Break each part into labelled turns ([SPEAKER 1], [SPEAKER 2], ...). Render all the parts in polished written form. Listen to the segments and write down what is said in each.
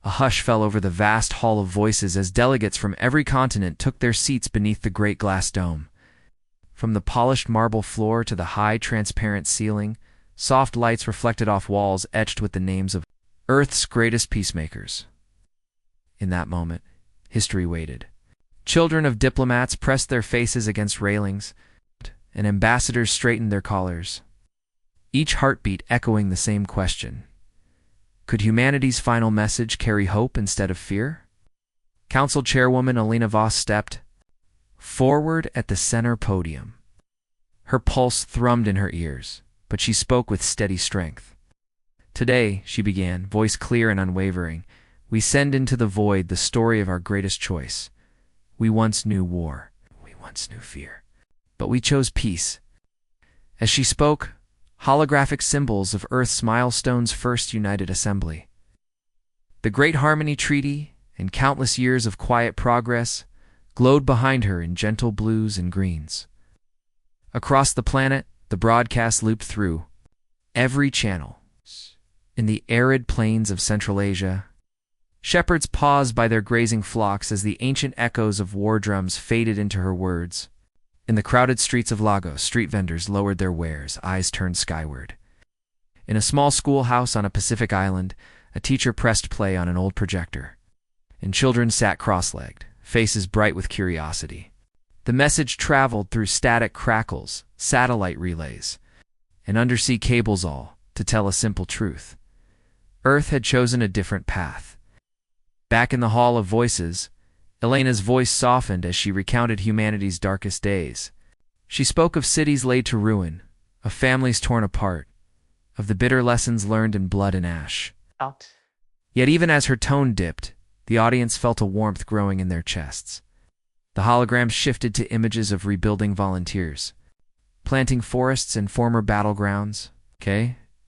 [SPEAKER 1] A hush fell over the vast hall of voices as delegates from every continent took their seats beneath the great glass dome. From the polished marble floor to the high, transparent ceiling, soft lights reflected off walls etched with the names of Earth's greatest peacemakers. In that moment, history waited. Children of diplomats pressed their faces against railings, and ambassadors straightened their collars, each heartbeat echoing the same question. Could humanity's final message carry hope instead of fear? Council Chairwoman Alina Voss stepped forward at the center podium. Her pulse thrummed in her ears, but she spoke with steady strength. Today, she began, voice clear and unwavering, we send into the void the story of our greatest choice. We once knew war. We once knew fear. But we chose peace. As she spoke, holographic symbols of Earth's milestones first united assembly. The Great Harmony Treaty and countless years of quiet progress glowed behind her in gentle blues and greens. Across the planet, the broadcast looped through every channel. In the arid plains of Central Asia, shepherds paused by their grazing flocks as the ancient echoes of war drums faded into her words. In the crowded streets of Lagos, street vendors lowered their wares, eyes turned skyward. In a small schoolhouse on a Pacific island, a teacher pressed play on an old projector, and children sat cross-legged, faces bright with curiosity. The message traveled through static crackles, satellite relays, and undersea cables, all to tell a simple truth. Earth had chosen a different path. Back in the Hall of Voices, Elena's voice softened as she recounted humanity's darkest days. She spoke of cities laid to ruin, of families torn apart, of the bitter lessons learned in blood and ash. Yet even as her tone dipped, the audience felt a warmth growing in their chests. The holograms shifted to images of rebuilding volunteers, planting forests in former battlegrounds,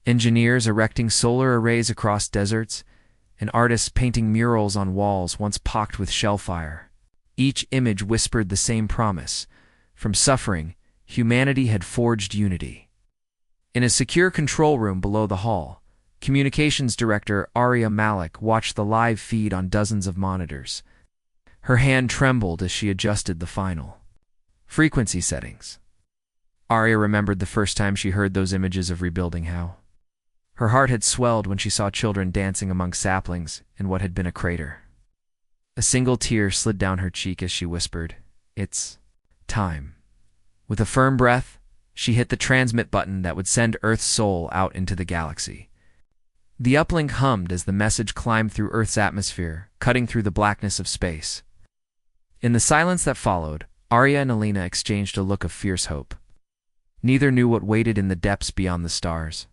[SPEAKER 1] engineers erecting solar arrays across deserts, and artists painting murals on walls once pocked with shellfire. Each image whispered the same promise. From suffering, humanity had forged unity. In a secure control room below the hall, Communications Director Arya Malik watched the live feed on dozens of monitors. Her hand trembled as she adjusted the final frequency settings. Arya remembered the first time she heard those images of rebuilding how. Her heart had swelled when she saw children dancing among saplings in what had been a crater. A single tear slid down her cheek as she whispered, "It's time." With a firm breath, she hit the transmit button that would send Earth's soul out into the galaxy. The uplink hummed as the message climbed through Earth's atmosphere, cutting through the blackness of space. In the silence that followed, Arya and Alina exchanged a look of fierce hope. Neither knew what waited in the depths beyond the stars.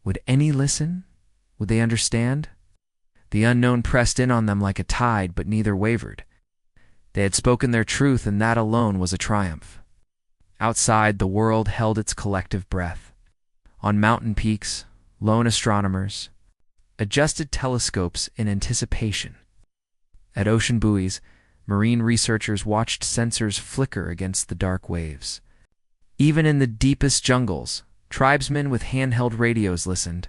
[SPEAKER 1] Would any listen? Would they understand? The unknown pressed in on them like a tide, but neither wavered. They had spoken their truth, and that alone was a triumph. Outside, the world held its collective breath. On mountain peaks, lone astronomers adjusted telescopes in anticipation. At ocean buoys, marine researchers watched sensors flicker against the dark waves. Even in the deepest jungles, tribesmen with handheld radios listened,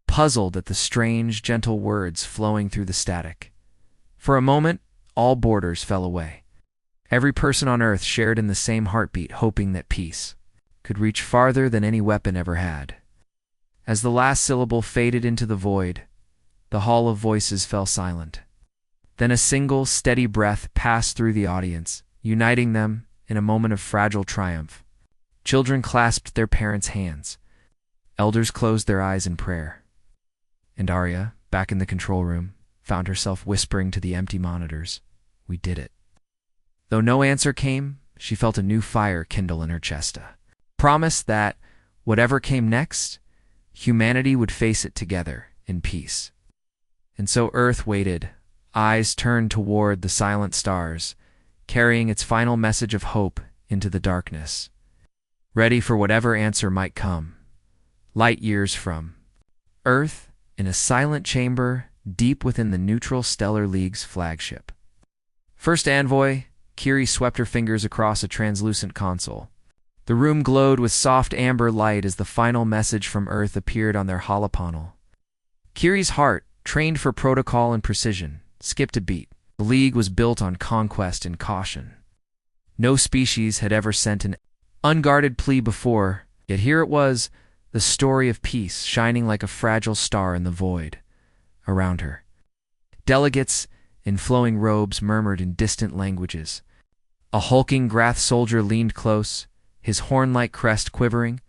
[SPEAKER 1] puzzled at the strange, gentle words flowing through the static. For a moment, all borders fell away. Every person on Earth shared in the same heartbeat, hoping that peace could reach farther than any weapon ever had. As the last syllable faded into the void, the Hall of Voices fell silent. Then a single, steady breath passed through the audience, uniting them in a moment of fragile triumph. Children clasped their parents' hands. Elders closed their eyes in prayer. And Arya, back in the control room, found herself whispering to the empty monitors, "We did it." Though no answer came, she felt a new fire kindle in her chest. Promise that, whatever came next, humanity would face it together in peace. And so Earth waited, eyes turned toward the silent stars, carrying its final message of hope into the darkness, ready for whatever answer might come. Light years from Earth, in a silent chamber deep within the neutral Stellar League's flagship. First envoy, Kiri swept her fingers across a translucent console. The room glowed with soft amber light as the final message from Earth appeared on their holopanel. Kiri's heart, trained for protocol and precision, skipped a beat. The League was built on conquest and caution. No species had ever sent an unguarded plea before, yet here it was, the story of peace shining like a fragile star in the void around her. Delegates in flowing robes murmured in distant languages. A hulking Grath soldier leaned close, his horn-like crest quivering.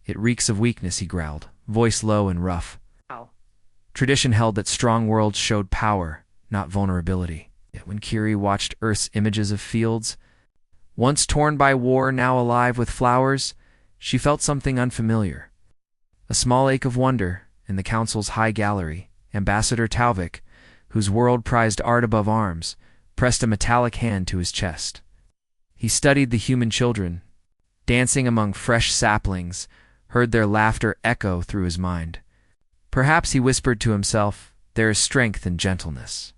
[SPEAKER 1] "It reeks of weakness," he growled, voice low and rough.
[SPEAKER 2] Ow.
[SPEAKER 1] Tradition held that strong worlds showed power, not vulnerability. Yet when Kiri watched Earth's images of fields, once torn by war, now alive with flowers, she felt something unfamiliar. A small ache of wonder. In the council's high gallery, Ambassador Talvik, whose world prized art above arms, pressed a metallic hand to his chest. He studied the human children, dancing among fresh saplings, heard their laughter echo through his mind. Perhaps, he whispered to himself, there is strength in gentleness.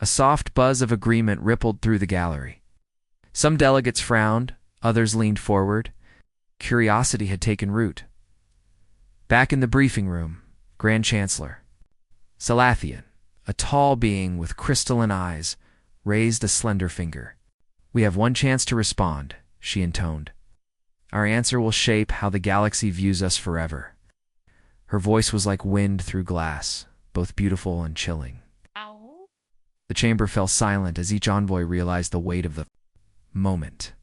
[SPEAKER 1] A soft buzz of agreement rippled through the gallery. Some delegates frowned, others leaned forward. Curiosity had taken root. Back in the briefing room, Grand Chancellor Salathian, a tall being with crystalline eyes, raised a slender finger. "We have one chance to respond," she intoned. "Our answer will shape how the galaxy views us forever." Her voice was like wind through glass, both beautiful and chilling.
[SPEAKER 2] Ow.
[SPEAKER 1] The chamber fell silent as each envoy realized the weight of the moment.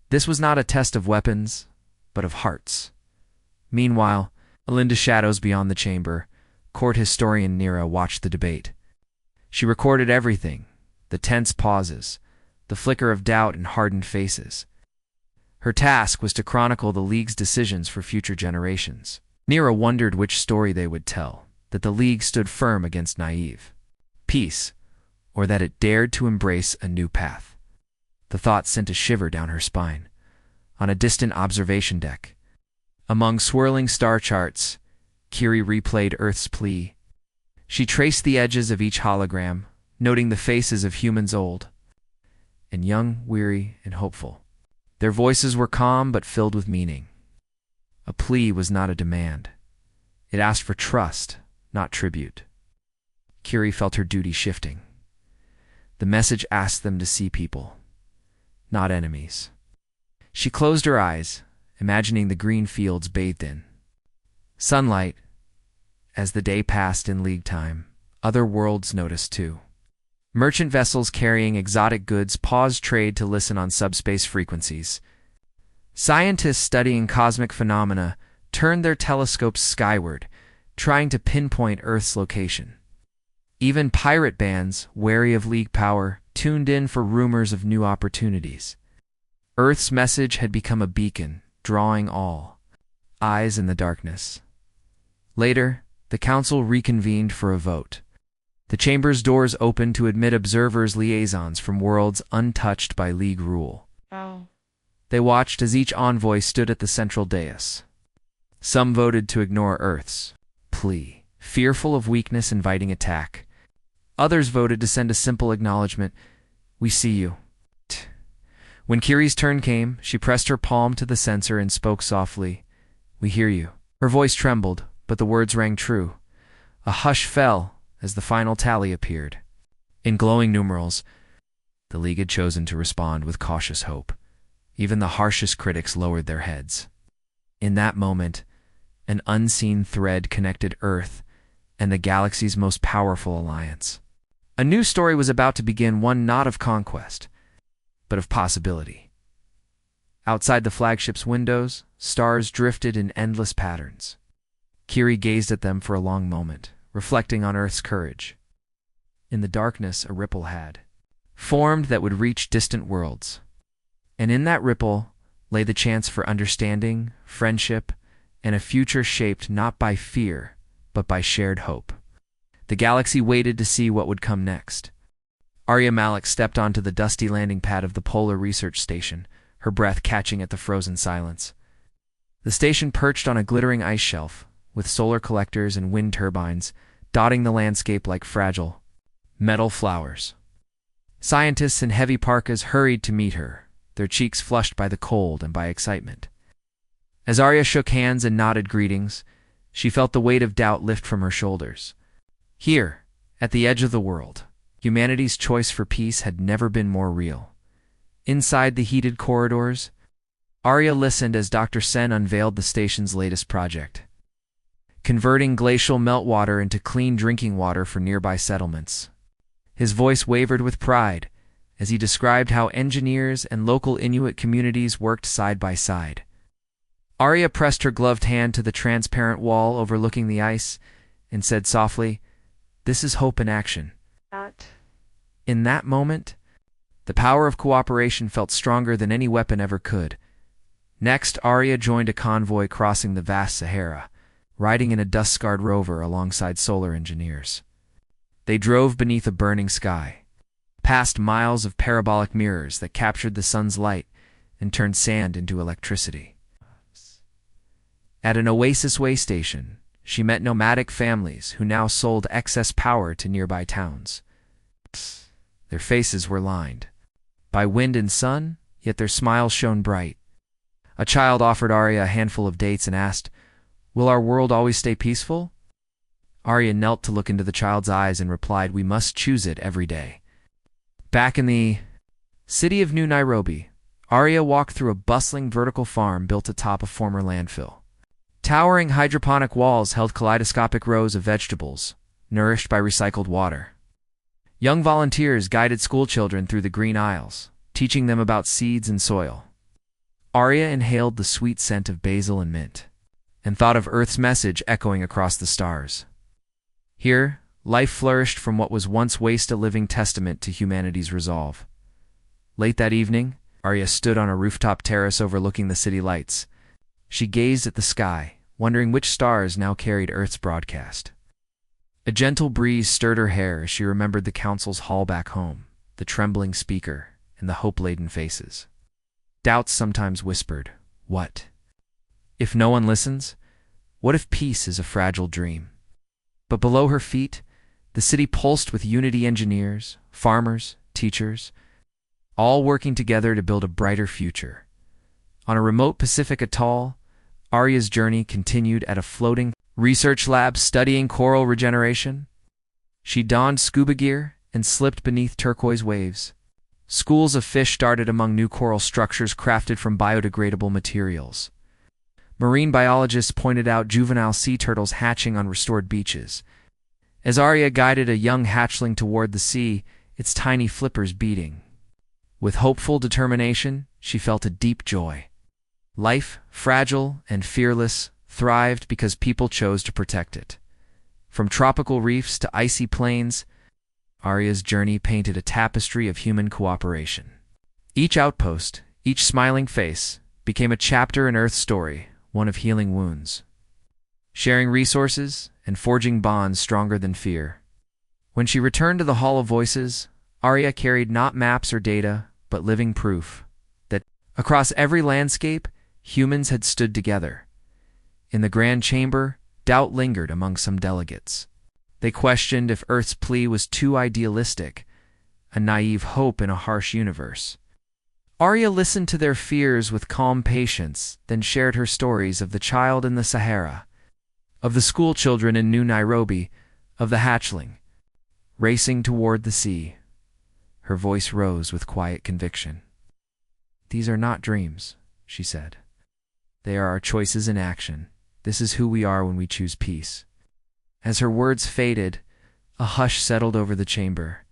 [SPEAKER 1] This was not a test of weapons, but of hearts. Meanwhile, in the shadows beyond the chamber, court historian Nira watched the debate. She recorded everything, the tense pauses, the flicker of doubt in hardened faces. Her task was to chronicle the League's decisions for future generations. Nira wondered which story they would tell, that the League stood firm against naive peace, or that it dared to embrace a new path. The thought sent a shiver down her spine. On a distant observation deck, among swirling star charts, Kiri replayed Earth's plea. She traced the edges of each hologram, noting the faces of humans old and young, weary and hopeful. Their voices were calm but filled with meaning. A plea was not a demand. It asked for trust, not tribute. Kiri felt her duty shifting. The message asked them to see people, not enemies. She closed her eyes, imagining the green fields bathed in sunlight. As the day passed in League time, other worlds noticed too. Merchant vessels carrying exotic goods paused trade to listen on subspace frequencies. Scientists studying cosmic phenomena turned their telescopes skyward, trying to pinpoint Earth's location. Even pirate bands, wary of League power, tuned in for rumors of new opportunities. Earth's message had become a beacon, drawing all eyes in the darkness. Later, the council reconvened for a vote. The chamber's doors opened to admit observers' liaisons from worlds untouched by League rule.
[SPEAKER 2] Ow.
[SPEAKER 1] They watched as each envoy stood at the central dais. Some voted to ignore Earth's plea, fearful of weakness inviting attack. Others voted to send a simple acknowledgement, "We see you." When Kiri's turn came, she pressed her palm to the sensor and spoke softly, "We hear you." Her voice trembled, but the words rang true. A hush fell as the final tally appeared. In glowing numerals, the League had chosen to respond with cautious hope. Even the harshest critics lowered their heads. In that moment, an unseen thread connected Earth and the galaxy's most powerful alliance. A new story was about to begin, one not of conquest, but of possibility. Outside the flagship's windows, stars drifted in endless patterns. Kiri gazed at them for a long moment, reflecting on Earth's courage. In the darkness, a ripple had formed that would reach distant worlds. And in that ripple lay the chance for understanding, friendship, and a future shaped not by fear, but by shared hope. The galaxy waited to see what would come next. Arya Malik stepped onto the dusty landing pad of the Polar Research Station, her breath catching at the frozen silence. The station perched on a glittering ice shelf, with solar collectors and wind turbines dotting the landscape like fragile metal flowers. Scientists in heavy parkas hurried to meet her, their cheeks flushed by the cold and by excitement. As Arya shook hands and nodded greetings, she felt the weight of doubt lift from her shoulders. Here, At the edge of the world, humanity's choice for peace had never been more real. Inside the heated corridors, Arya listened as Dr. Sen unveiled the station's latest project, converting glacial meltwater into clean drinking water for nearby settlements. His voice wavered with pride as he described how engineers and local Inuit communities worked side by side. Arya pressed her gloved hand to the transparent wall overlooking the ice and said softly, "This is hope in action." In that moment, the power of cooperation felt stronger than any weapon ever could. Next, Arya joined a convoy crossing the vast Sahara, riding in a dust-scarred rover alongside solar engineers. They drove beneath a burning sky, past miles of parabolic mirrors that captured the sun's light and turned sand into electricity. At an Oasis way station, she met nomadic families who now sold excess power to nearby towns. Their faces were lined by wind and sun, yet their smiles shone bright. A child offered Arya a handful of dates and asked, "Will our world always stay peaceful?" Arya knelt to look into the child's eyes and replied, "We must choose it every day." Back in the city of New Nairobi, Arya walked through a bustling vertical farm built atop a former landfill. Towering hydroponic walls held kaleidoscopic rows of vegetables, nourished by recycled water. Young volunteers guided schoolchildren through the green aisles, teaching them about seeds and soil. Arya inhaled the sweet scent of basil and mint, and thought of Earth's message echoing across the stars. Here, life flourished from what was once waste, a living testament to humanity's resolve. Late that evening, Arya stood on a rooftop terrace overlooking the city lights. She gazed at the sky, wondering which stars now carried Earth's broadcast. A gentle breeze stirred her hair as she remembered the council's hall back home, the trembling speaker, and the hope-laden faces. Doubts sometimes whispered, "What if no one listens? What if peace is a fragile dream?" But below her feet, the city pulsed with unity, engineers, farmers, teachers, all working together to build a brighter future. On a remote Pacific atoll, Arya's journey continued at a floating research lab studying coral regeneration. She donned scuba gear and slipped beneath turquoise waves. Schools of fish darted among new coral structures crafted from biodegradable materials. Marine biologists pointed out juvenile sea turtles hatching on restored beaches. As Arya guided a young hatchling toward the sea, its tiny flippers beating. With hopeful determination, she felt a deep joy. Life, fragile and fearless, thrived because people chose to protect it. From tropical reefs to icy plains, Arya's journey painted a tapestry of human cooperation. Each outpost, each smiling face, became a chapter in Earth's story, one of healing wounds, sharing resources and forging bonds stronger than fear. When she returned to the Hall of Voices, Arya carried not maps or data, but living proof that across every landscape, humans had stood together. In the Grand Chamber, doubt lingered among some delegates. They questioned if Earth's plea was too idealistic, a naive hope in a harsh universe. Arya listened to their fears with calm patience, then shared her stories of the child in the Sahara, of the schoolchildren in New Nairobi, of the hatchling, racing toward the sea. Her voice rose with quiet conviction. "These are not dreams," she said. "They are our choices in action. This is who we are when we choose peace." As her words faded, a hush settled over the chamber.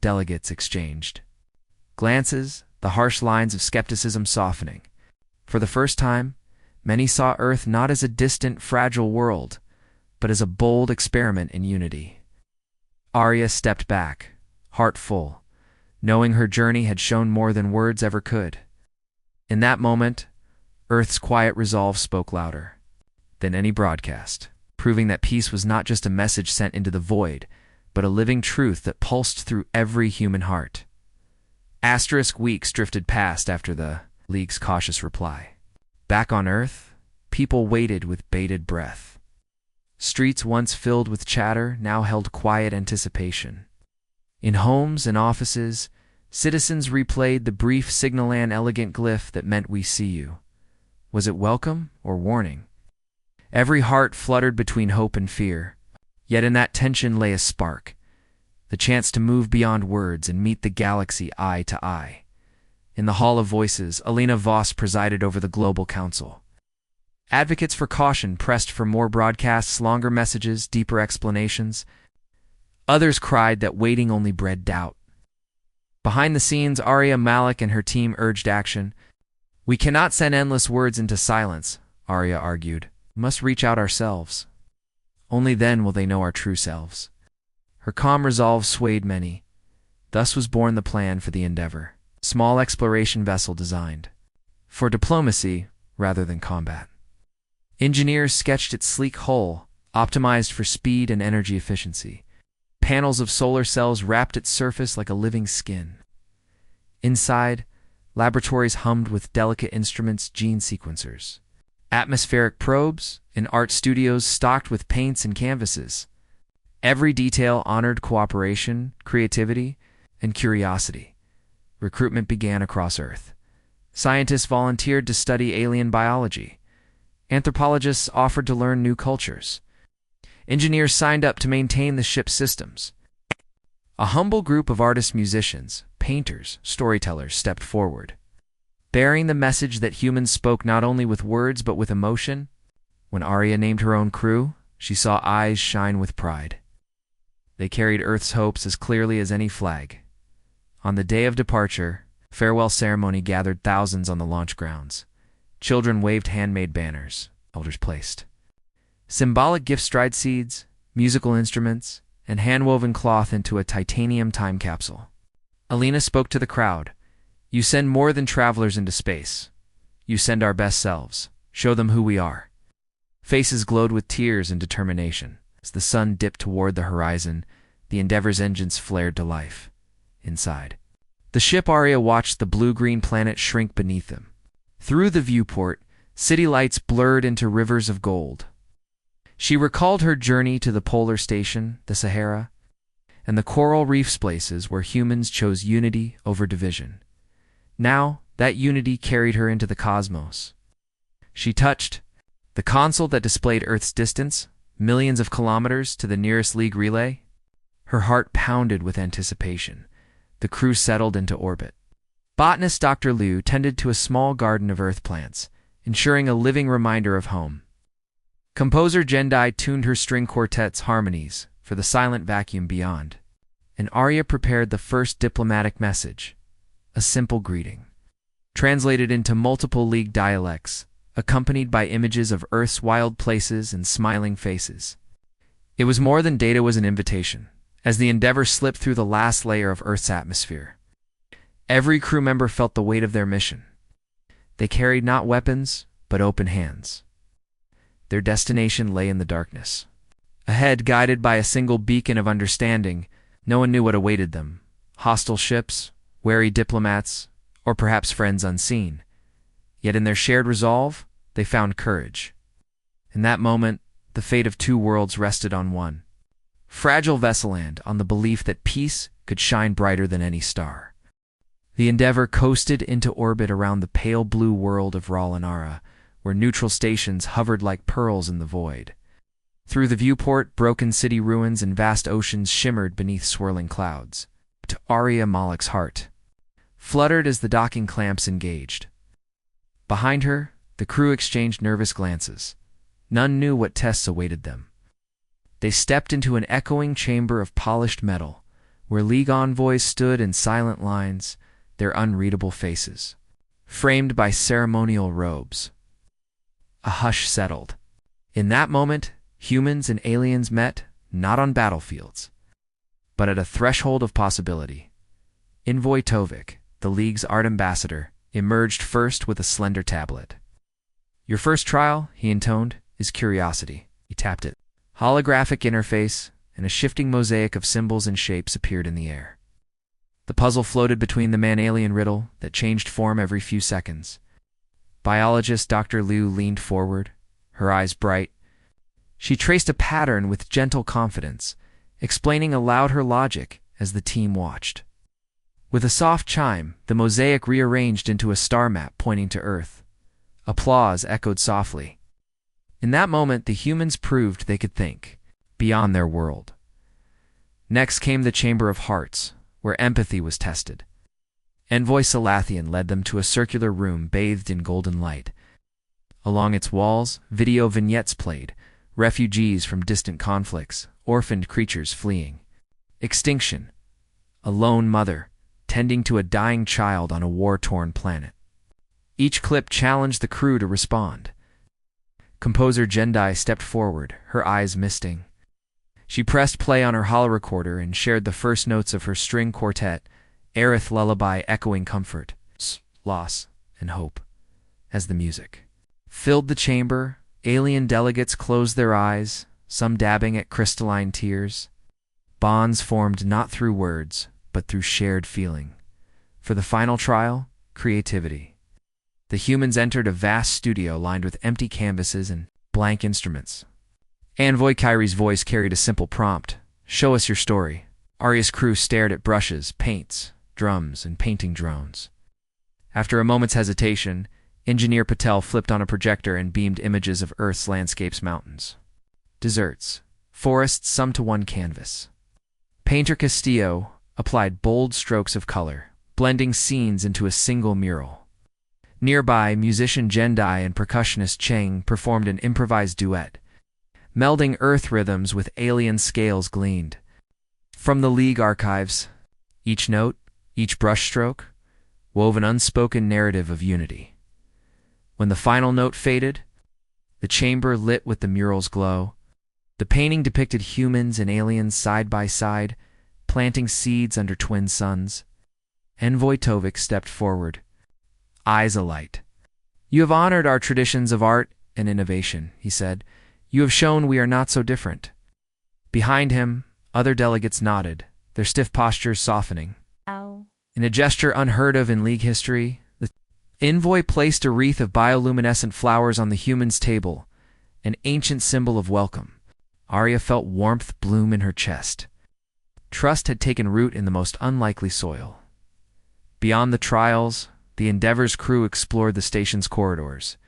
[SPEAKER 1] Delegates exchanged glances, the harsh lines of skepticism softening. For the first time, many saw Earth not as a distant, fragile world, but as a bold experiment in unity. Arya stepped back, heart full, knowing her journey had shown more than words ever could. In that moment, Earth's quiet resolve spoke louder than any broadcast, proving that peace was not just a message sent into the void, but a living truth that pulsed through every human heart. Weeks drifted past after the League's cautious reply. Back on Earth, people waited with bated breath. Streets once filled with chatter now held quiet anticipation. In homes and offices, citizens replayed the brief signal-an elegant glyph that meant "we see you." Was it welcome or warning? Every heart fluttered between hope and fear. Yet in that tension lay a spark, the chance to move beyond words and meet the galaxy eye to eye. In the Hall of Voices, Alina Voss presided over the Global Council. Advocates for caution pressed for more broadcasts, longer messages, deeper explanations. Others cried that waiting only bred doubt. Behind the scenes, Arya Malik and her team urged action. "We cannot send endless words into silence," Arya argued. "We must reach out ourselves. Only then will they know our true selves." Her calm resolve swayed many. Thus was born the plan for the Endeavor, a small exploration vessel designed for diplomacy rather than combat. Engineers sketched its sleek hull, optimized for speed and energy efficiency. Panels of solar cells wrapped its surface like a living skin. Inside, laboratories hummed with delicate instruments, gene sequencers. Atmospheric probes and art studios stocked with paints and canvases. Every detail honored cooperation, creativity, and curiosity. Recruitment began across Earth. Scientists volunteered to study alien biology. Anthropologists offered to learn new cultures. Engineers signed up to maintain the ship's systems. A humble group of artists, musicians, painters, storytellers stepped forward, bearing the message that humans spoke not only with words but with emotion. When Arya named her own crew, she saw eyes shine with pride. They carried Earth's hopes as clearly as any flag. On the day of departure, a farewell ceremony gathered thousands on the launch grounds. Children waved handmade banners, elders placed symbolic gift stride seeds, musical instruments, and hand-woven cloth into a titanium time capsule. Alina spoke to the crowd. "You send more than travelers into space. You send our best selves. Show them who we are." Faces glowed with tears and determination. As the sun dipped toward the horizon, the Endeavor's engines flared to life. Inside the ship, Arya watched the blue-green planet shrink beneath them. Through the viewport, city lights blurred into rivers of gold. She recalled her journey to the polar station, the Sahara, and the coral reefs, places where humans chose unity over division. Now, that unity carried her into the cosmos. She touched the console that displayed Earth's distance, millions of kilometers to the nearest League relay. Her heart pounded with anticipation. The crew settled into orbit. Botanist Dr. Liu tended to a small garden of Earth plants, ensuring a living reminder of home. Composer Jendai tuned her string quartet's harmonies for the silent vacuum beyond. And Arya prepared the first diplomatic message, a simple greeting, translated into multiple League dialects, accompanied by images of Earth's wild places and smiling faces. It was more than data, was an invitation, as the Endeavor slipped through the last layer of Earth's atmosphere. Every crew member felt the weight of their mission. They carried not weapons, but open hands. Their destination lay in the darkness. Ahead, guided by a single beacon of understanding, no one knew what awaited them. Hostile ships, wary diplomats, or perhaps friends unseen. Yet in their shared resolve, they found courage. In that moment, the fate of two worlds rested on one. Fragile Vesseland, on the belief that peace could shine brighter than any star. The Endeavor coasted into orbit around the pale blue world of Ra'Lanara, where neutral stations hovered like pearls in the void. Through the viewport, broken city ruins and vast oceans shimmered beneath swirling clouds. To Arya Malik's heart fluttered as the docking clamps engaged. Behind her, the crew exchanged nervous glances. None knew what tests awaited them. They stepped into an echoing chamber of polished metal, where League envoys stood in silent lines, their unreadable faces framed by ceremonial robes. A hush settled. In that moment, humans and aliens met, not on battlefields, but at a threshold of possibility. Envoy Tovik, the League's art ambassador, emerged first with a slender tablet. "Your first trial," he intoned, "is curiosity." He tapped it. Holographic interface and a shifting mosaic of symbols and shapes appeared in the air. The puzzle floated between the man-alien riddle that changed form every few seconds. Biologist Dr. Liu leaned forward, her eyes bright. She traced a pattern with gentle confidence, explaining aloud her logic as the team watched. With a soft chime, the mosaic rearranged into a star map pointing to Earth. Applause echoed softly. In that moment, the humans proved they could think beyond their world. Next came the Chamber of Hearts, where empathy was tested. Envoy Salathian led them to a circular room bathed in golden light. Along its walls, video vignettes played, refugees from distant conflicts, orphaned creatures fleeing. Extinction. A lone mother, tending to a dying child on a war-torn planet. Each clip challenged the crew to respond. Composer Jendai stepped forward, her eyes misting. She pressed play on her holorecorder and shared the first notes of her string quartet, Aerith lullaby echoing comfort, loss, and hope, as the music filled the chamber. Alien delegates closed their eyes, some dabbing at crystalline tears. Bonds formed not through words, but through shared feeling. For the final trial, creativity. The humans entered a vast studio lined with empty canvases and blank instruments. Envoy Kyrie's voice carried a simple prompt: "Show us your story." Arya's crew stared at brushes, paints, drums, and painting drones. After a moment's hesitation, Engineer Patel flipped on a projector and beamed images of Earth's landscapes, mountains, deserts, forests, some to one canvas. Painter Castillo applied bold strokes of color, blending scenes into a single mural. Nearby, musician Jendai and percussionist Cheng performed an improvised duet. Melding Earth rhythms with alien scales gleaned. From the League archives, each note, each brushstroke, wove an unspoken narrative of unity. When the final note faded, the chamber lit with the mural's glow. The painting depicted humans and aliens side by side, planting seeds under twin suns. Envoy Tovik stepped forward, eyes alight. "You have honored our traditions of art and innovation," he said. "You have shown we are not so different." Behind him, other delegates nodded, their stiff postures softening.
[SPEAKER 2] Ow.
[SPEAKER 1] In a gesture unheard of in League history, the envoy placed a wreath of bioluminescent flowers on the human's table, an ancient symbol of welcome. Arya felt warmth bloom in her chest. Trust had taken root in the most unlikely soil. Beyond the trials, the Endeavor's crew explored the station's corridors.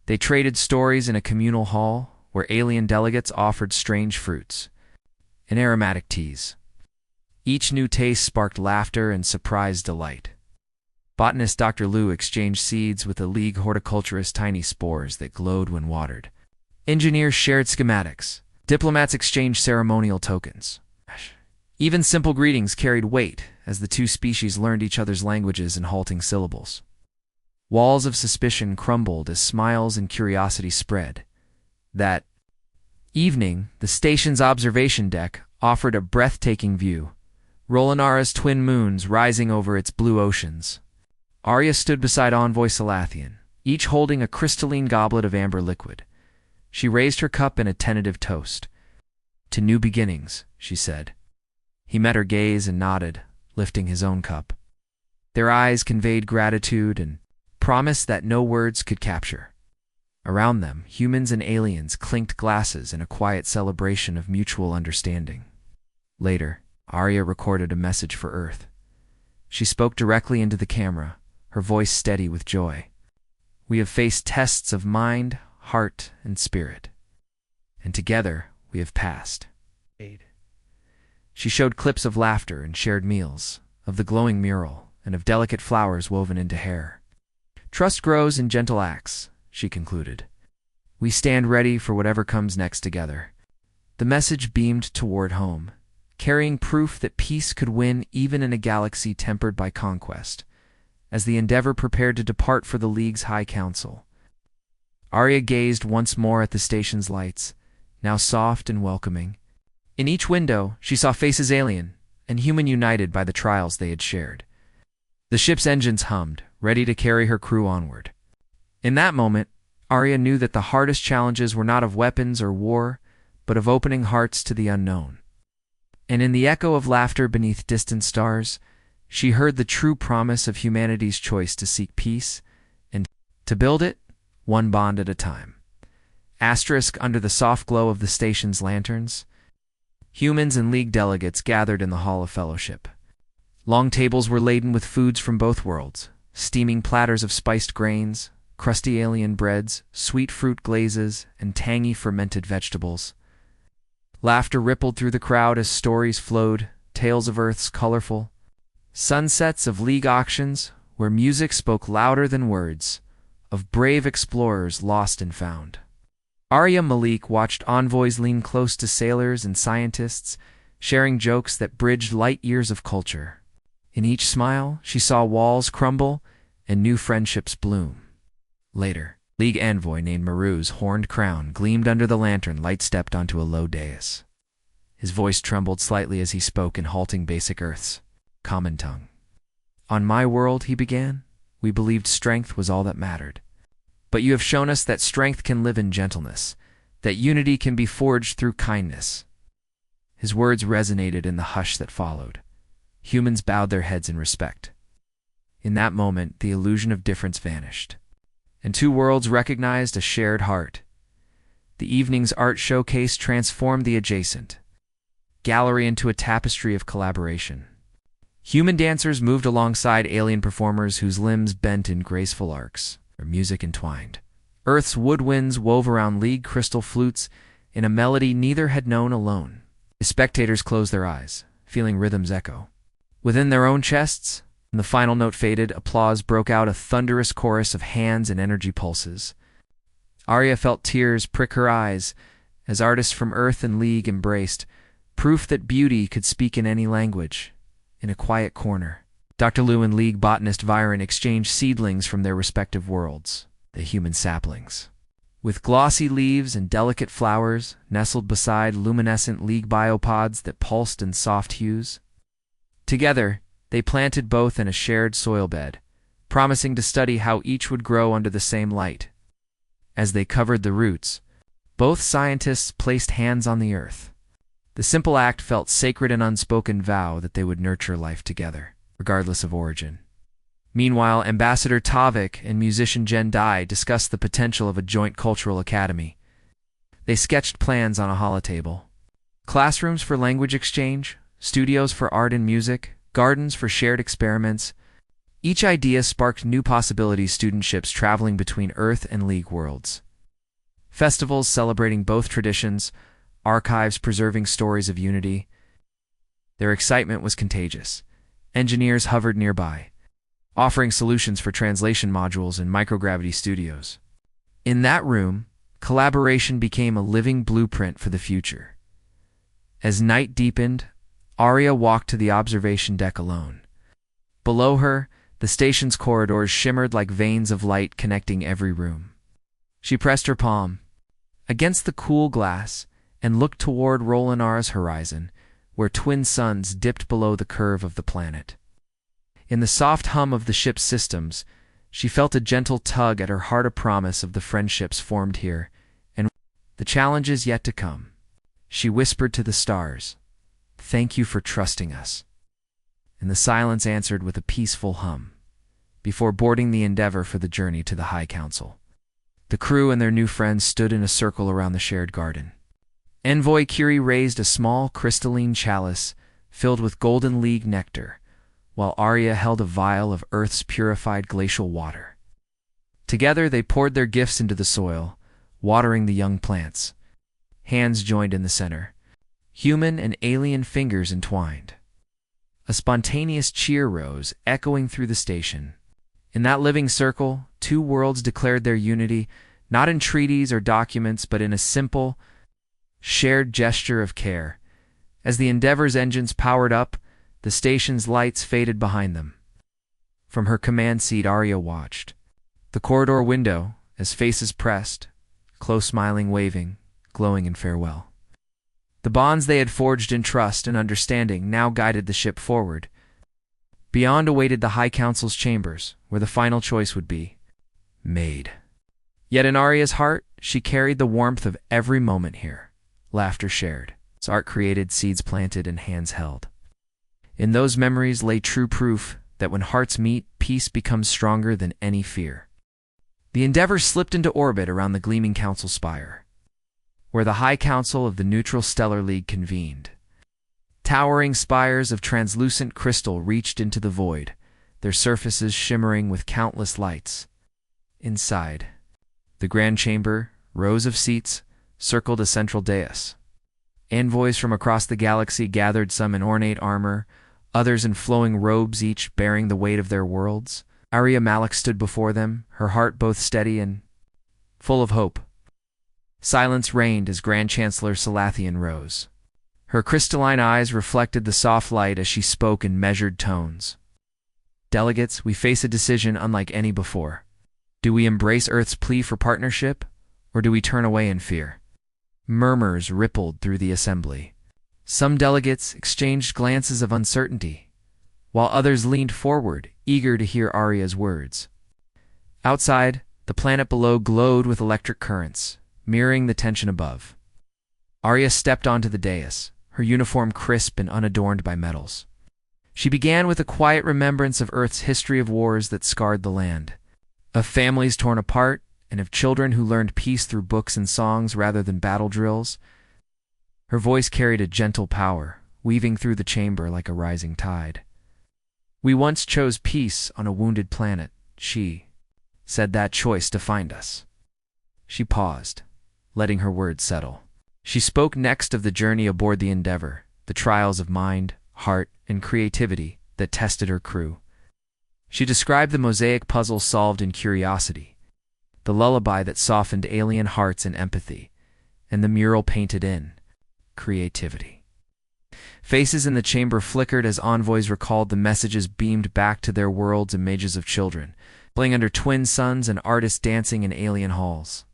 [SPEAKER 1] They traded stories in a communal hall where alien delegates offered strange fruits and aromatic teas. Each new taste sparked laughter and surprised delight. Botanist Dr. Liu exchanged seeds with the League horticulturist, tiny spores that glowed when watered. Engineers shared schematics. Diplomats exchanged ceremonial tokens. Even simple greetings carried weight as the two species learned each other's languages and halting syllables. Walls of suspicion crumbled as smiles and curiosity spread. That evening, the station's observation deck offered a breathtaking view. Rolanara's twin moons rising over its blue oceans. Arya stood beside Envoy Salathian, each holding a crystalline goblet of amber liquid. She raised her cup in a tentative toast. "To new beginnings," she said. He met her gaze and nodded, lifting his own cup. Their eyes conveyed gratitude and promise that no words could capture. Around them, humans and aliens clinked glasses in a quiet celebration of mutual understanding. Later, Arya recorded a message for Earth. She spoke directly into the camera, her voice steady with joy. "We have faced tests of mind, heart, and spirit, and together we have passed." She showed clips of laughter and shared meals, of the glowing mural, and of delicate flowers woven into hair. "Trust grows in gentle acts," she concluded. "We stand ready for whatever comes next together." The message beamed toward home, carrying proof that peace could win even in a galaxy tempered by conquest. As the Endeavor prepared to depart for the League's High Council, Arya gazed once more at the station's lights, now soft and welcoming. In each window, she saw faces alien and human united by the trials they had shared. The ship's engines hummed, ready to carry her crew onward. In that moment, Arya knew that the hardest challenges were not of weapons or war, but of opening hearts to the unknown. And in the echo of laughter beneath distant stars, she heard the true promise of humanity's choice to seek peace and to build it, one bond at a time. Asterisk under the soft glow of the station's lanterns, humans and League delegates gathered in the Hall of Fellowship. Long tables were laden with foods from both worlds, steaming platters of spiced grains, crusty alien breads, sweet fruit glazes, and tangy fermented vegetables. Laughter rippled through the crowd as stories flowed, tales of Earth's colorful sunsets, of League auctions, where music spoke louder than words, of brave explorers lost and found. Arya Malik watched envoys lean close to sailors and scientists, sharing jokes that bridged light years of culture. In each smile, she saw walls crumble and new friendships bloom. Later, League envoy named Maru's horned crown gleamed under the lantern light stepped onto a low dais. His voice trembled slightly as he spoke in halting basic Earth's common tongue. On my world, he began, we believed strength was all that mattered. But you have shown us that strength can live in gentleness, that unity can be forged through kindness. His words resonated in the hush that followed. Humans bowed their heads in respect. In that moment, the illusion of difference vanished, and two worlds recognized a shared heart. The evening's art showcase transformed the adjacent gallery into a tapestry of collaboration. Human dancers moved alongside alien performers whose limbs bent in graceful arcs, their music entwined. Earth's woodwinds wove around League crystal flutes in a melody neither had known alone. The spectators closed their eyes, feeling rhythms echo. Within their own chests, when the final note faded, applause broke out, a thunderous chorus of hands and energy pulses. Arya felt tears prick her eyes as artists from Earth and League embraced, proof that beauty could speak in any language. In a quiet corner, Dr. Liu and League botanist Viren exchanged seedlings from their respective worlds, the human saplings. With glossy leaves and delicate flowers nestled beside luminescent League biopods that pulsed in soft hues. Together, they planted both in a shared soil bed, promising to study how each would grow under the same light. As they covered the roots, both scientists placed hands on the earth. The simple act felt sacred, an unspoken vow that they would nurture life together, regardless of origin. Meanwhile, Ambassador Tavik and musician Jen Dai discussed the potential of a joint cultural academy. They sketched plans on a holotable. Classrooms for language exchange, studios for art and music, gardens for shared experiments. Each idea sparked new possibilities, studentships traveling between Earth and League worlds. Festivals celebrating both traditions, archives preserving stories of unity. Their excitement was contagious. Engineers hovered nearby, offering solutions for translation modules and microgravity studios. In that room, collaboration became a living blueprint for the future. As night deepened, Arya walked to the observation deck alone. Below her, the station's corridors shimmered like veins of light connecting every room. She pressed her palm against the cool glass and looked toward Rolanara's horizon, where twin suns dipped below the curve of the planet. In the soft hum of the ship's systems, she felt a gentle tug at her heart, a promise of the friendships formed here, and the challenges yet to come. She whispered to the stars, "Thank you for trusting us." And the silence answered with a peaceful hum, before boarding the Endeavor for the journey to the High Council. The crew and their new friends stood in a circle around the shared garden. Envoy Kiri raised a small crystalline chalice filled with golden League nectar, while Arya held a vial of Earth's purified glacial water. Together they poured their gifts into the soil, watering the young plants. Hands joined in the center, human and alien fingers entwined. A spontaneous cheer rose, echoing through the station. In that living circle, two worlds declared their unity, not in treaties or documents, but in a simple, shared gesture of care. As the Endeavor's engines powered up, the station's lights faded behind them. From her command seat, Arya watched the corridor window as faces pressed, close smiling, waving, glowing in farewell. The bonds they had forged in trust and understanding now guided the ship forward. Beyond awaited the High Council's chambers, where the final choice would be made. Yet in Arya's heart, she carried the warmth of every moment here. Laughter shared, art created, seeds planted, and hands held. In those memories lay true proof that when hearts meet, peace becomes stronger than any fear. The Endeavor slipped into orbit around the gleaming council spire, where the High Council of the Neutral Stellar League convened. Towering spires of translucent crystal reached into the void, their surfaces shimmering with countless lights. Inside the grand chamber, rows of seats circled a central dais. Envoys from across the galaxy gathered, some in ornate armor, others in flowing robes, each bearing the weight of their worlds. Arya Malik stood before them, her heart both steady and full of hope. Silence reigned as Grand Chancellor Salathian rose. Her crystalline eyes reflected the soft light as she spoke in measured tones. Delegates, we face a decision unlike any before. Do we embrace Earth's plea for partnership, or do we turn away in fear? Murmurs rippled through the assembly. Some delegates exchanged glances of uncertainty, while others leaned forward, eager to hear Arya's words. Outside, the planet below glowed with electric currents, mirroring the tension above. Arya stepped onto the dais, her uniform crisp and unadorned by medals. She began with a quiet remembrance of Earth's history of wars that scarred the land, of families torn apart, and of children who learned peace through books and songs rather than battle drills. Her voice carried a gentle power, weaving through the chamber like a rising tide. We once chose peace on a wounded planet, she said. That choice defined us. She paused, letting her words settle. She spoke next of the journey aboard the Endeavor, the trials of mind, heart, and creativity that tested her crew. She described the mosaic puzzle solved in curiosity, the lullaby that softened alien hearts in empathy, and the mural painted in creativity. Faces in the chamber flickered as envoys recalled the messages beamed back to their worlds, images of children playing under twin suns and artists dancing in alien halls.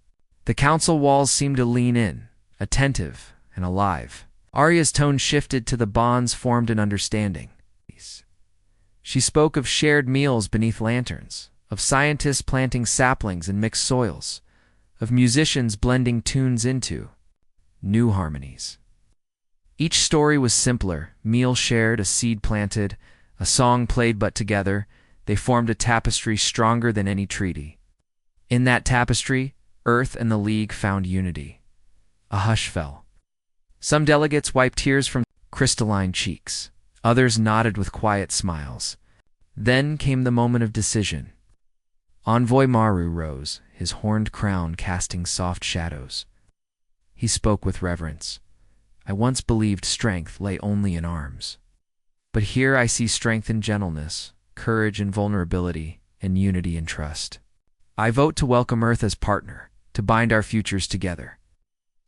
[SPEAKER 1] The council walls seemed to lean in, attentive and alive. Arya's tone shifted to the bonds formed in understanding. She spoke of shared meals beneath lanterns, of scientists planting saplings in mixed soils, of musicians blending tunes into new harmonies. Each story was simpler: meal shared, a seed planted, a song played, but together they formed a tapestry stronger than any treaty. In that tapestry, Earth and the League found unity. A hush fell. Some delegates wiped tears from crystalline cheeks. Others nodded with quiet smiles. Then came the moment of decision. Envoy Maru rose, his horned crown casting soft shadows. He spoke with reverence. I once believed strength lay only in arms. But here I see strength in gentleness, courage in vulnerability, and unity in trust. I vote to welcome Earth as partner, to bind our futures together.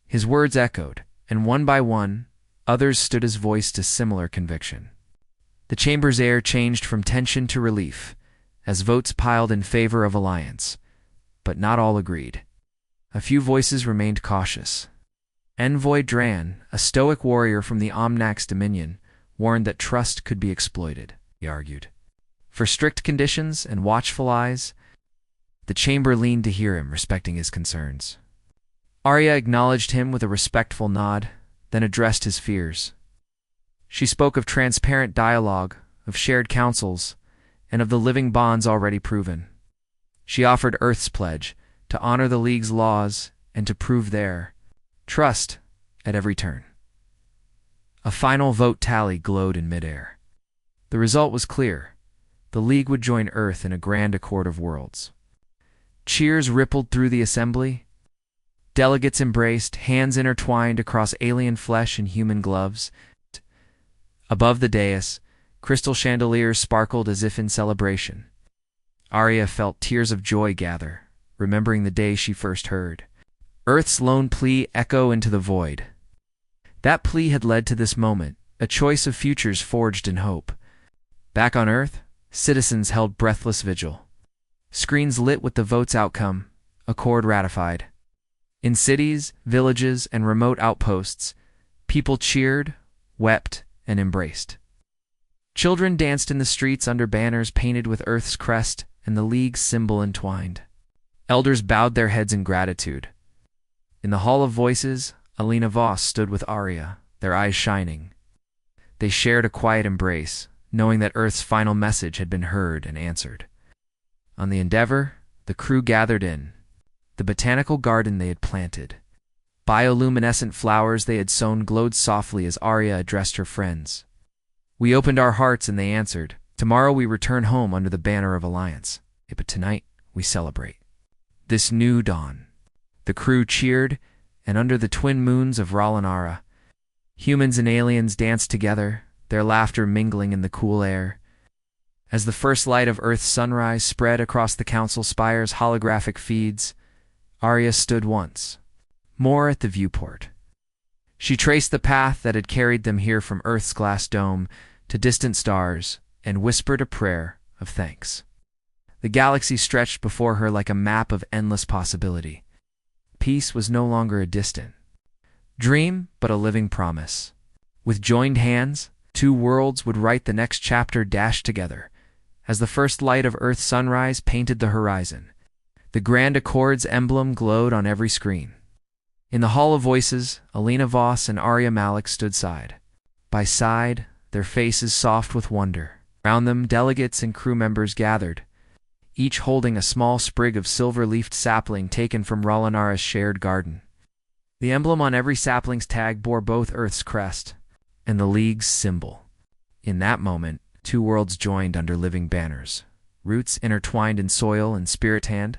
[SPEAKER 1] His words echoed, and one by one, others stood as voice to similar conviction. The chamber's air changed from tension to relief, as votes piled in favor of alliance. But not all agreed. A few voices remained cautious. Envoy Dran, a stoic warrior from the Omnax Dominion, warned that trust could be exploited, he argued. For strict conditions and watchful eyes, the chamber leaned to hear him, respecting his concerns. Arya acknowledged him with a respectful nod, then addressed his fears. She spoke of transparent dialogue, of shared councils, and of the living bonds already proven. She offered Earth's pledge, to honor the League's laws and to prove their trust at every turn. A final vote tally glowed in midair. The result was clear. The League would join Earth in a grand accord of worlds. Cheers rippled through the assembly. Delegates embraced, hands intertwined across alien flesh and human gloves. Above the dais, crystal chandeliers sparkled as if in celebration. Arya felt tears of joy gather, remembering the day she first heard Earth's lone plea echo into the void. That plea had led to this moment, a choice of futures forged in hope. Back on Earth, citizens held breathless vigil. Screens lit with the vote's outcome, accord ratified. In cities, villages, and remote outposts, people cheered, wept, and embraced. Children danced in the streets under banners painted with Earth's crest and the League's symbol entwined. Elders bowed their heads in gratitude. In the Hall of Voices, Alina Voss stood with Arya, their eyes shining. They shared a quiet embrace, knowing that Earth's final message had been heard and answered. On the Endeavor, the crew gathered in. The botanical garden they had planted. Bioluminescent flowers they had sown glowed softly as Arya addressed her friends. We opened our hearts and they answered. Tomorrow we return home under the banner of Alliance. But tonight we celebrate this new dawn. The crew cheered, and under the twin moons of Ralanara, Humans and aliens danced together, their laughter mingling in the cool air. As the first light of Earth's sunrise spread across the council spire's holographic feeds, Arya stood once more at the viewport. She traced the path that had carried them here from Earth's glass dome to distant stars and whispered a prayer of thanks. The galaxy stretched before her like a map of endless possibility. Peace was no longer a distant dream, but a living promise. With joined hands, two worlds would write the next chapter dashed together. As the first light of Earth's sunrise painted the horizon, the Grand Accord's emblem glowed on every screen. In the Hall of Voices, Alina Voss and Arya Malik stood side by side, their faces soft with wonder. Around them, delegates and crew members gathered, each holding a small sprig of silver-leafed sapling taken from R'Alanara's shared garden. The emblem on every sapling's tag bore both Earth's crest and the League's symbol. In that moment, two worlds joined under living banners, roots intertwined in soil and spirit hand.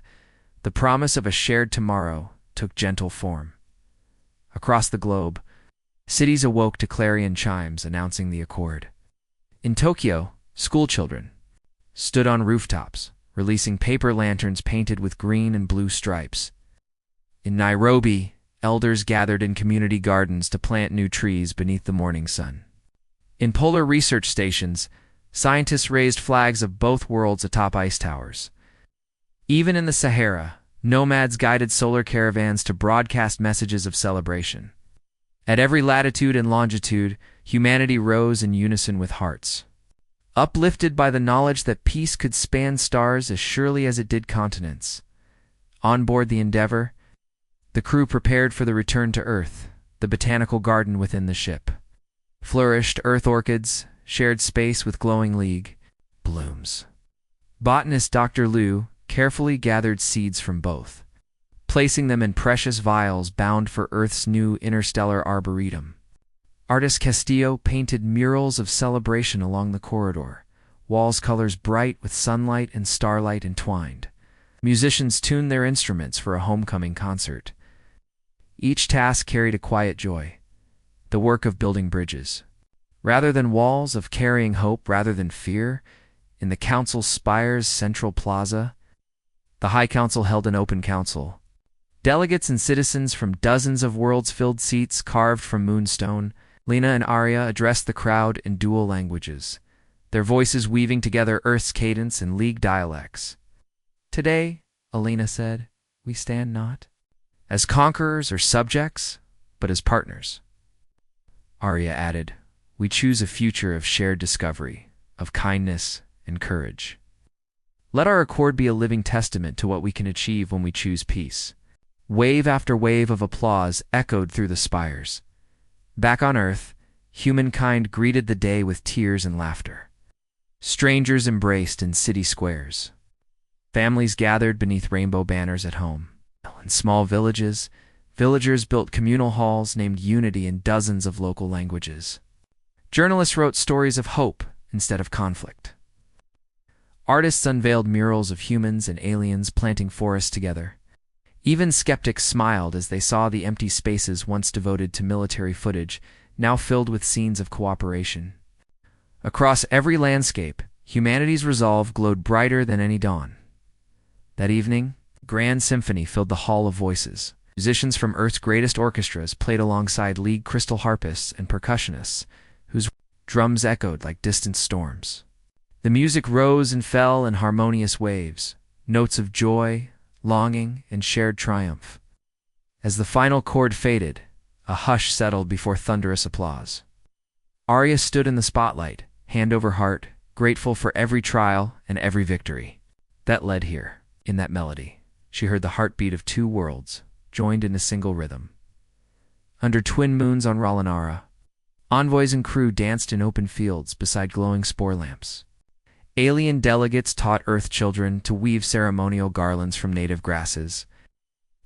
[SPEAKER 1] The promise of a shared tomorrow took gentle form. Across the globe, cities awoke to clarion chimes announcing the accord. In Tokyo, schoolchildren stood on rooftops, releasing paper lanterns painted with green and blue stripes. In Nairobi, elders gathered in community gardens to plant new trees beneath the morning sun. In polar research stations, scientists raised flags of both worlds atop ice towers. Even in the Sahara, nomads guided solar caravans to broadcast messages of celebration. At every latitude and longitude, humanity rose in unison with hearts, uplifted by the knowledge that peace could span stars as surely as it did continents. On board the Endeavour, the crew prepared for the return to Earth. The botanical garden within the ship flourished earth orchids, shared space with glowing League blooms. Botanist Dr. Liu carefully gathered seeds from both, placing them in precious vials bound for Earth's new interstellar arboretum. Artist Castillo painted murals of celebration along the corridor, walls colors bright with sunlight and starlight entwined. Musicians tuned their instruments for a homecoming concert. Each task carried a quiet joy, the work of building bridges, rather than walls, of carrying hope rather than fear. In the council spire's central plaza, the High Council held an open council. Delegates and citizens from dozens of worlds filled seats carved from moonstone. Lena and Arya addressed the crowd in dual languages, their voices weaving together Earth's cadence and League dialects. Today, Alina said, we stand not as conquerors or subjects, but as partners. Arya added, we choose a future of shared discovery, of kindness and courage. Let our accord be a living testament to what we can achieve when we choose peace. Wave after wave of applause echoed through the spires. Back on Earth, humankind greeted the day with tears and laughter. Strangers embraced in city squares. Families gathered beneath rainbow banners at home. In small villages, villagers built communal halls named Unity in dozens of local languages. Journalists wrote stories of hope instead of conflict. Artists unveiled murals of humans and aliens planting forests together. Even skeptics smiled as they saw the empty spaces once devoted to military footage, now filled with scenes of cooperation. Across every landscape, humanity's resolve glowed brighter than any dawn. That evening, Grand Symphony filled the Hall of Voices. Musicians from Earth's greatest orchestras played alongside League crystal harpists and percussionists, whose drums echoed like distant storms. The music rose and fell in harmonious waves, notes of joy, longing, and shared triumph. As the final chord faded, a hush settled before thunderous applause. Arya stood in the spotlight, hand over heart, grateful for every trial and every victory that led here. In that melody, she heard the heartbeat of two worlds, joined in a single rhythm. Under twin moons on R'Alanara, envoys and crew danced in open fields beside glowing spore lamps. Alien delegates taught Earth children to weave ceremonial garlands from native grasses,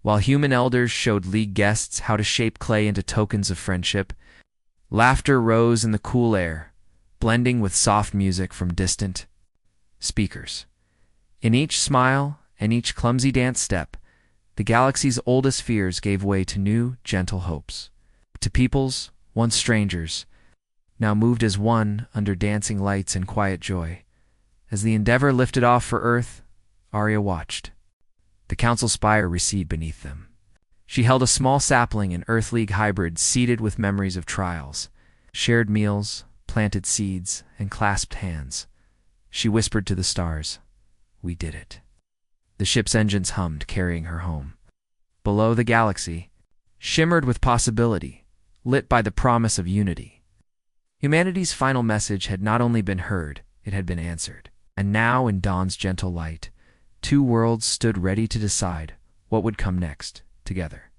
[SPEAKER 1] while human elders showed League guests how to shape clay into tokens of friendship. Laughter rose in the cool air, blending with soft music from distant speakers. In each smile and each clumsy dance step, the galaxy's oldest fears gave way to new, gentle hopes. To peoples, once strangers, now moved as one under dancing lights and quiet joy. As the Endeavor lifted off for Earth, Arya watched. The Council spire recede beneath them. She held a small sapling in Earth League hybrid seeded with memories of trials, shared meals, planted seeds, and clasped hands. She whispered to the stars, "We did it." The ship's engines hummed, carrying her home. Below, the galaxy shimmered with possibility, lit by the promise of unity. Humanity's final message had not only been heard, it had been answered. And now, in dawn's gentle light, two worlds stood ready to decide what would come next, together.